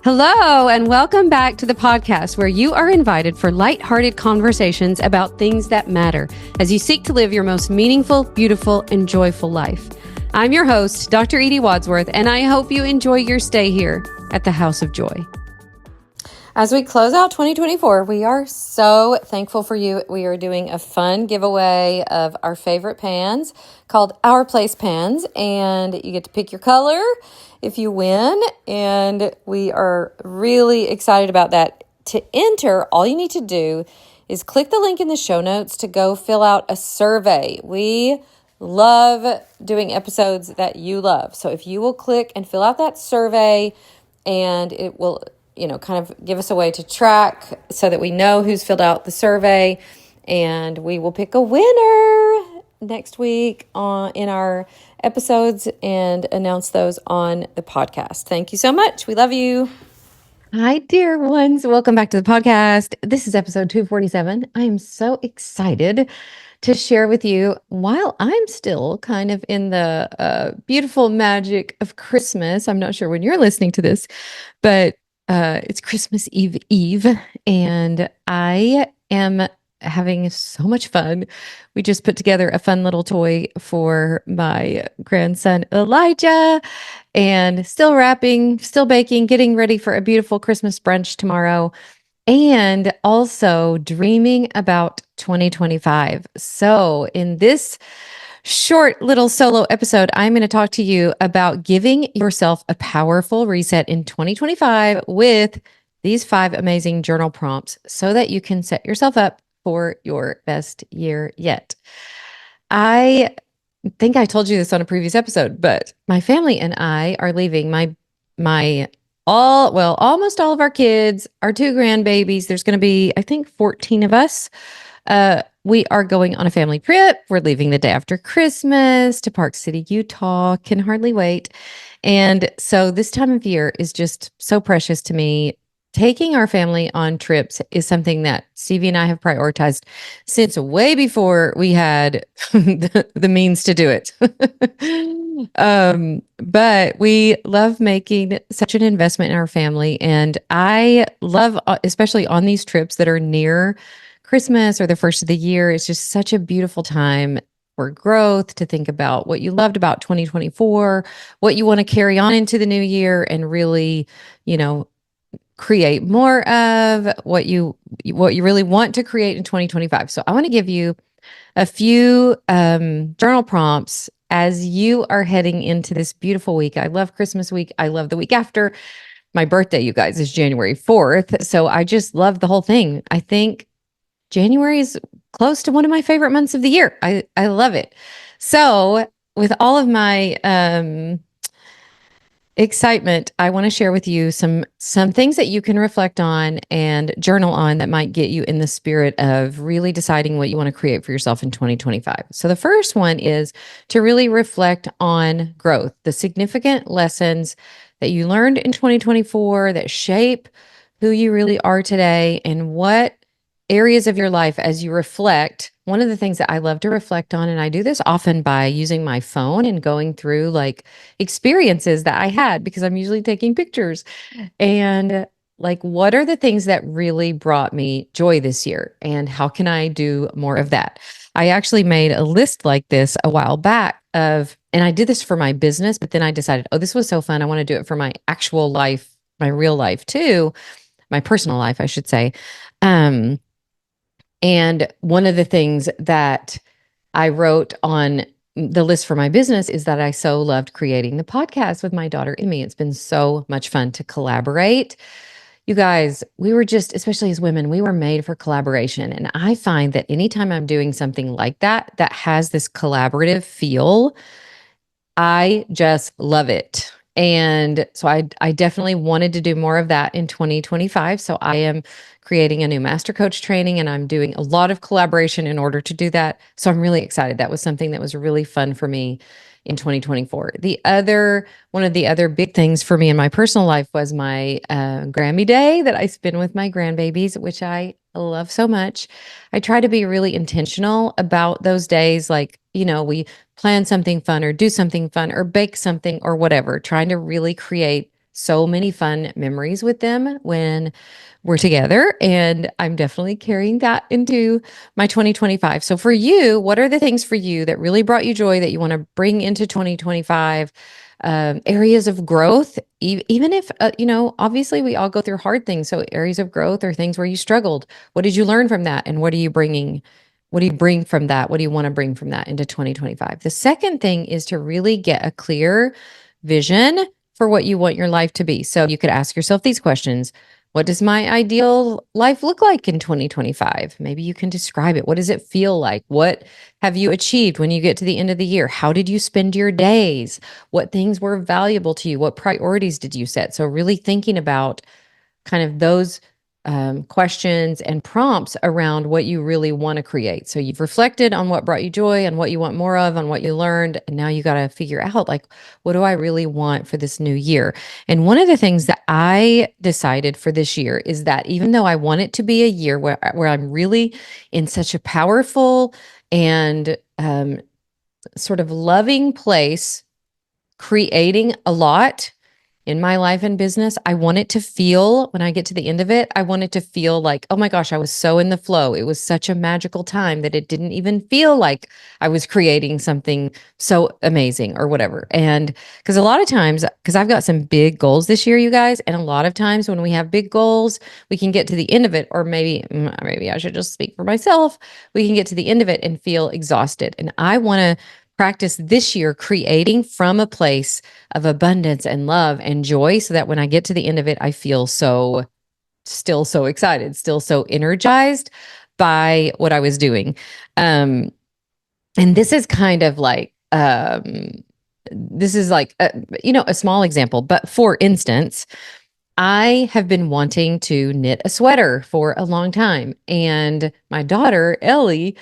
Hello, and welcome back to the podcast where you are invited for lighthearted conversations about things that matter as you seek to live your most meaningful, beautiful, and joyful life. I'm your host, Dr. Edie Wadsworth, and I hope you enjoy your stay here at the House of Joy. As we close out 2024, we are so thankful for you. We are doing a fun giveaway of our favorite pans called Our Place Pans, and you get to pick your color if you win, and we are really excited about that. To enter, all you need to do is click the link in the show notes to go fill out a survey. We love doing episodes that you love. So if you will click and fill out that survey, and it will kind of give us a way to track so that we know who's filled out the survey, and we will pick a winner next week in our episodes and announce those on the podcast. Thank you so much. We love you. Hi, dear ones. Welcome back to the podcast. This is episode 247. I am so excited to share with you while I'm still kind of in the beautiful magic of Christmas. I'm not sure when you're listening to this, but it's Christmas Eve, and I am having so much fun. We just put together a fun little toy for my grandson, Elijah, and still wrapping, still baking, getting ready for a beautiful Christmas brunch tomorrow, and also dreaming about 2025. So in this short little solo episode, I'm going to talk to you about giving yourself a powerful reset in 2025 with these 5 amazing journal prompts so that you can set yourself up for your best year yet. I think I told you this on a previous episode, but my family and I are leaving almost all of our kids, our 2 grandbabies. There's going to be, I think, 14 of us. We are going on a family trip. We're leaving the day after Christmas to Park City, Utah. Can hardly wait. And so this time of year is just so precious to me. Taking our family on trips is something that Stevie and I have prioritized since way before we had the means to do it. But we love making such an investment in our family. And I love, especially on these trips that are near Christmas or the first of the year, it's just such a beautiful time for growth, to think about what you loved about 2024, what you want to carry on into the new year, and really, create more of what you really want to create in 2025. So I want to give you a few journal prompts as you are heading into this beautiful week. I love Christmas week. I love the week after. My birthday, you guys, is January 4th. So I just love the whole thing. I think January is close to one of my favorite months of the year. I love it. So with all of my excitement, I want to share with you some things that you can reflect on and journal on that might get you in the spirit of really deciding what you want to create for yourself in 2025. So the first one is to really reflect on growth, the significant lessons that you learned in 2024 that shape who you really are today, and what areas of your life as you reflect. One of the things that I love to reflect on, and I do this often by using my phone and going through like experiences that I had, because I'm usually taking pictures, and like, what are the things that really brought me joy this year, and how can I do more of that? I actually made a list like this a while back and I did this for my business, but then I decided, oh, this was so fun. I want to do it for my actual life, my real life too, my personal life, I should say. And one of the things that I wrote on the list for my business is that I so loved creating the podcast with my daughter, Emmy. It's been so much fun to collaborate. You guys, we were just, especially as women, we were made for collaboration. And I find that anytime I'm doing something like that, that has this collaborative feel, I just love it. And so I definitely wanted to do more of that in 2025. So I am creating a new master coach training, and I'm doing a lot of collaboration in order to do that. So I'm really excited. That was something that was really fun for me in 2024. One of the other big things for me in my personal life was my Grammy Day that I spend with my grandbabies, which I love so much. I try to be really intentional about those days. Like, we plan something fun or do something fun or bake something or whatever, trying to really create so many fun memories with them when we're together. And I'm definitely carrying that into my 2025. So for you, what are the things for you that really brought you joy that you want to bring into 2025? Areas of growth, even if, obviously we all go through hard things. So areas of growth or things where you struggled. What did you learn from that? And what are you bringing? What do you bring from that? What do you want to bring from that into 2025? The second thing is to really get a clear vision for what you want your life to be. So you could ask yourself these questions. What does my ideal life look like in 2025? Maybe you can describe it. What does it feel like? What have you achieved when you get to the end of the year? How did you spend your days? What things were valuable to you? What priorities did you set? So really thinking about kind of those questions and prompts around what you really want to create. So you've reflected on what brought you joy and what you want more of, on what you learned. And now you got to figure out, like, what do I really want for this new year? And one of the things that I decided for this year is that even though I want it to be a year where I'm really in such a powerful and sort of loving place, creating a lot in my life and business, I want it to feel, when I get to the end of it, I want it to feel like, oh my gosh, I was so in the flow. It was such a magical time that it didn't even feel like I was creating something so amazing or whatever. And because a lot of times, because I've got some big goals this year, you guys, and a lot of times when we have big goals, we can get to the end of it, or maybe I should just speak for myself. We can get to the end of it and feel exhausted. And I want to practice this year creating from a place of abundance and love and joy so that when I get to the end of it, I feel still so excited, still so energized by what I was doing. And this is kind of like, this is like, a small example, but for instance, I have been wanting to knit a sweater for a long time. And my daughter, Ellie,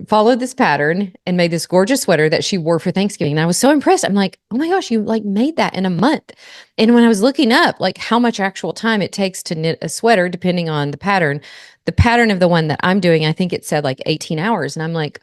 followed this pattern and made this gorgeous sweater that she wore for Thanksgiving. And I was so impressed. I'm like, oh my gosh, you like made that in a month. And when I was looking up like how much actual time it takes to knit a sweater, depending on the pattern of the one that I'm doing, I think it said like 18 hours. And I'm like,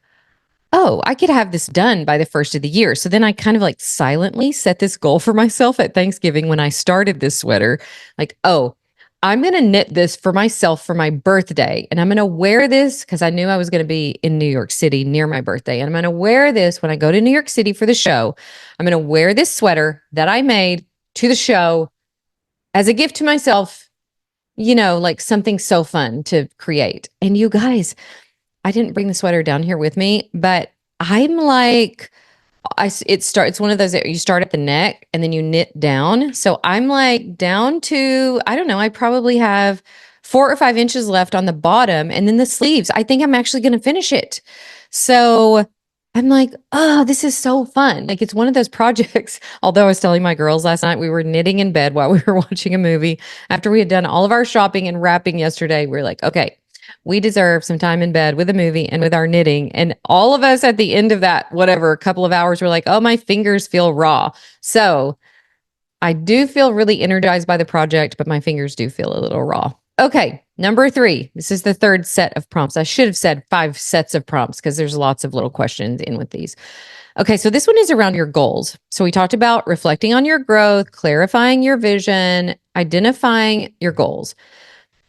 oh, I could have this done by the first of the year. So then I kind of like silently set this goal for myself at Thanksgiving when I started this sweater. Like, oh, I'm going to knit this for myself for my birthday. And I'm going to wear this because I knew I was going to be in New York City near my birthday. And I'm going to wear this when I go to New York City for the show. I'm going to wear this sweater that I made to the show as a gift to myself, like something so fun to create. And you guys, I didn't bring the sweater down here with me, but I'm like, it's one of those that you start at the neck and then you knit down. So I'm like down to, I don't know, I probably have 4 or 5 inches left on the bottom, and then the sleeves, I think I'm actually going to finish it. So I'm like, oh, this is so fun. Like, it's one of those projects. Although I was telling my girls last night, we were knitting in bed while we were watching a movie after we had done all of our shopping and wrapping yesterday. We were like, okay, we deserve some time in bed with a movie and with our knitting. And all of us at the end of that, whatever, couple of hours, were like, oh, my fingers feel raw. So I do feel really energized by the project, but my fingers do feel a little raw. Okay, number 3. This is the third set of prompts. I should have said 5 sets of prompts because there's lots of little questions in with these. Okay, so this one is around your goals. So we talked about reflecting on your growth, clarifying your vision, identifying your goals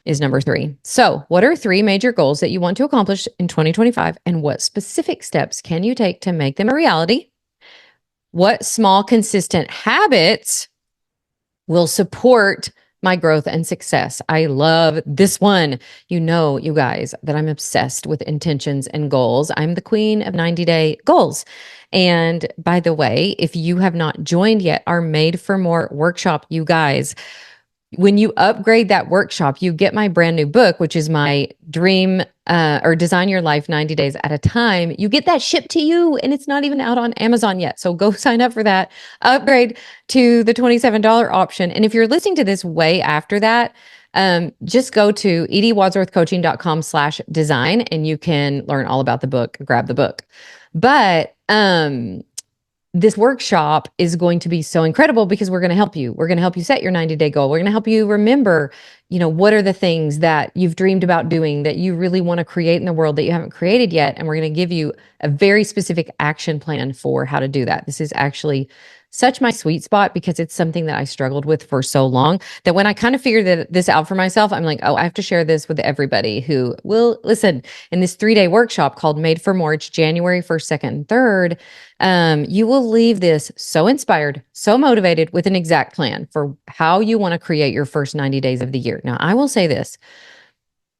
is number 3. So what are 3 major goals that you want to accomplish in 2025, and what specific steps can you take to make them a reality? What small, consistent habits will support my growth and success? I love this one. You guys, that I'm obsessed with intentions and goals. I'm the queen of 90-day goals. And by the way, if you have not joined yet our Made for More workshop, you guys, when you upgrade that workshop, you get my brand new book, which is my dream or Design Your Life 90 Days at a Time. You get that shipped to you, and it's not even out on Amazon yet. So go sign up for that. Upgrade to the $27 option. And if you're listening to this way after that, just go to ediewadsworthcoaching.com/design and you can learn all about the book, grab the book. But this workshop is going to be so incredible because we're going to help you. We're going to help you set your 90-day goal. We're going to help you remember, what are the things that you've dreamed about doing that you really want to create in the world that you haven't created yet. And we're going to give you a very specific action plan for how to do that. This is actually such my sweet spot because it's something that I struggled with for so long that when I kind of figured this out for myself, I'm like, oh, I have to share this with everybody who will listen. In this 3-day workshop called Made for More, it's January 1st, 2nd, and 3rd. You will leave this so inspired, so motivated with an exact plan for how you want to create your first 90 days of the year. Now, I will say this.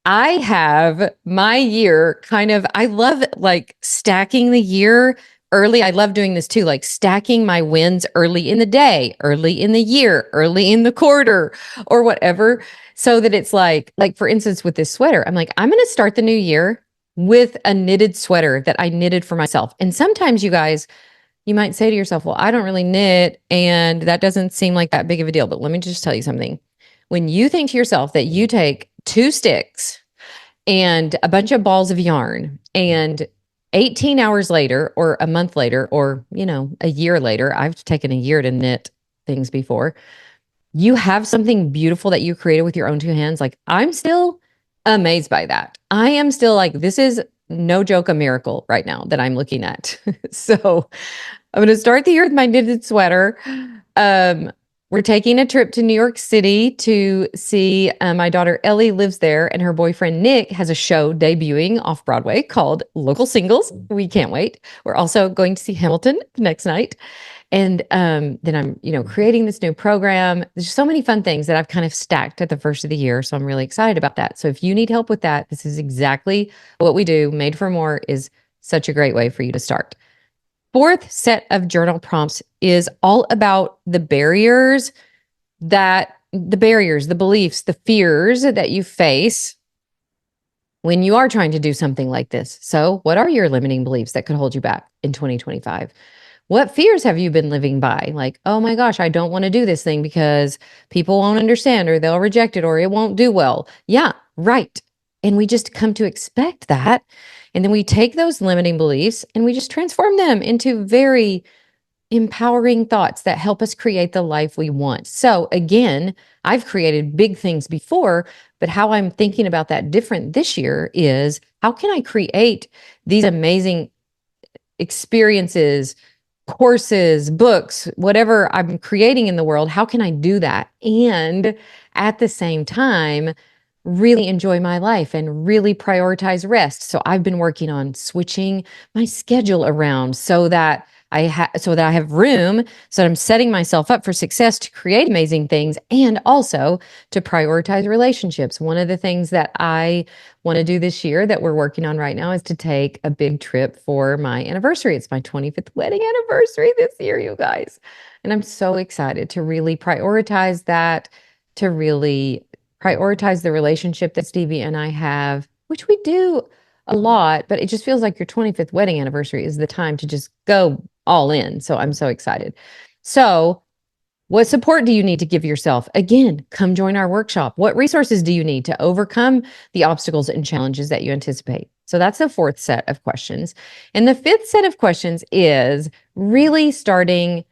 I have my year I love like stacking the year early. I love doing this too, like stacking my wins early in the day, early in the year, early in the quarter, or whatever. So that it's like for instance, with this sweater, I'm like, I'm going to start the new year with a knitted sweater that I knitted for myself. And sometimes you guys, you might say to yourself, well, I don't really knit, and that doesn't seem like that big of a deal. But let me just tell you something. When you think to yourself that you take 2 sticks and a bunch of balls of yarn, and 18 hours later, or a month later, or, a year later, I've taken a year to knit things before, you have something beautiful that you created with your own 2 hands. Like, I'm still amazed by that. I am still like, this is no joke, a miracle right now that I'm looking at. So I'm going to start the year with my knitted sweater. We're taking a trip to New York City to see my daughter Ellie lives there, and her boyfriend Nick has a show debuting off Broadway called Local Singles. We can't wait. We're also going to see Hamilton the next night. And then I'm, creating this new program. There's so many fun things that I've kind of stacked at the first of the year. So I'm really excited about that. So if you need help with that, this is exactly what we do. Made for More is such a great way for you to start. 4th set of journal prompts is all about the barriers, the beliefs, the fears that you face when you are trying to do something like this. So what are your limiting beliefs that could hold you back in 2025? What fears have you been living by? Like, oh my gosh, I don't want to do this thing because people won't understand, or they'll reject it, or it won't do well. Yeah, right. And we just come to expect that. And then we take those limiting beliefs and we just transform them into very empowering thoughts that help us create the life we want. So again, I've created big things before, but how I'm thinking about that different this year is, how can I create these amazing experiences, courses, books, whatever I'm creating in the world? How can I do that? And at the same time, really enjoy my life and really prioritize rest. So I've been working on switching my schedule around so that I have room, so that I'm setting myself up for success to create amazing things, and also to prioritize relationships. One of the things that I want to do this year that we're working on right now is to take a big trip for my anniversary. It's my 25th wedding anniversary this year, you guys. And I'm so excited to really prioritize that, to really prioritize the relationship that Stevie and I have, which we do a lot, but it just feels like your 25th wedding anniversary is the time to just go all in. So I'm so excited. So what support do you need to give yourself? Again, come join our workshop. What resources do you need to overcome the obstacles and challenges that you anticipate? So that's the 4th set of questions. And the 5th set of questions is really starting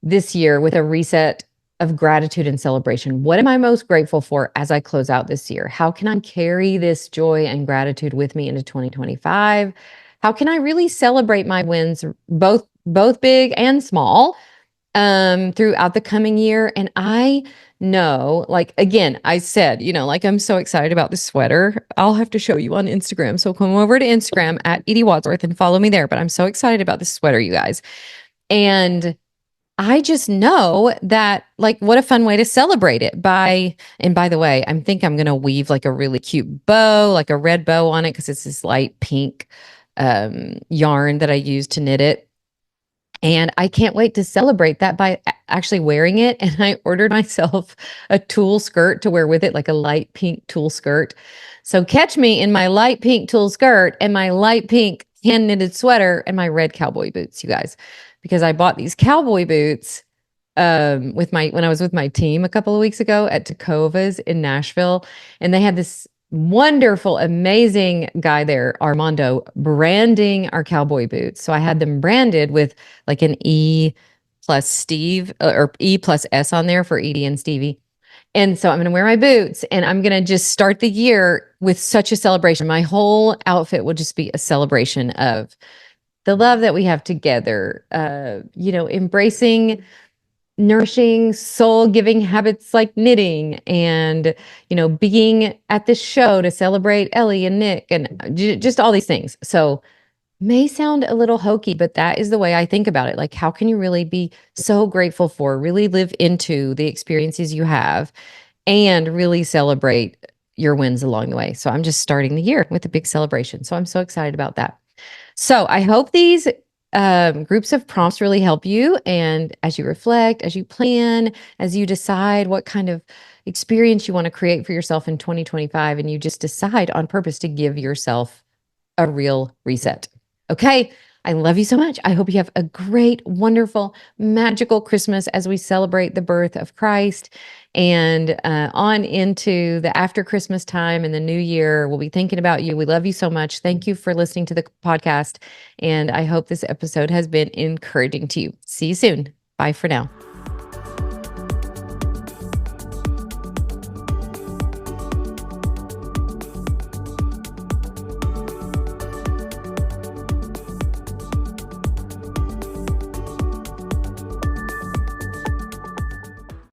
this year with a reset of gratitude and celebration. What am I most grateful for as I close out this year? How can I carry this joy and gratitude with me into 2025? How can I really celebrate my wins, both big and small, throughout the coming year? And I know, like, again, I said, like, I'm so excited about this sweater. I'll have to show you on Instagram. So come over to Instagram at Edie Wadsworth and follow me there. But I'm so excited about this sweater, you guys. And I just know that, like, what a fun way to celebrate it and by the way, I'm going to weave like a really cute bow, like a red bow on it, because it's this light pink yarn that I use to knit it. And I can't wait to celebrate that by actually wearing it. And I ordered myself a tulle skirt to wear with it, like a light pink tulle skirt. So catch me in my light pink tulle skirt and my light pink hand knitted sweater and my red cowboy boots, you guys, because I bought these cowboy boots when I was with my team a couple of weeks ago at Takova's in Nashville. And they had this wonderful, amazing guy there, Armando, branding our cowboy boots. So I had them branded with like an E plus Steve or E plus S on there for Edie and Stevie. And so I'm going to wear my boots and I'm going to just start the year with such a celebration. My whole outfit will just be a celebration of the love that we have together, embracing nourishing soul giving habits like knitting and being at this show to celebrate Ellie and Nick and just all these things. So may sound a little hokey, but that is the way I think about it. Like, how can you really be so grateful for, really live into the experiences you have and really celebrate your wins along the way? So I'm just starting the year with a big celebration. So I'm so excited about that. So I hope these groups of prompts really help you. And as you reflect, as you plan, as you decide what kind of experience you want to create for yourself in 2025, and you just decide on purpose to give yourself a real reset. Okay. I love you so much. I hope you have a great, wonderful, magical Christmas as we celebrate the birth of Christ. And on into the after Christmas time and the new year, we'll be thinking about you. We love you so much. Thank you for listening to the podcast. And I hope this episode has been encouraging to you. See you soon. Bye for now.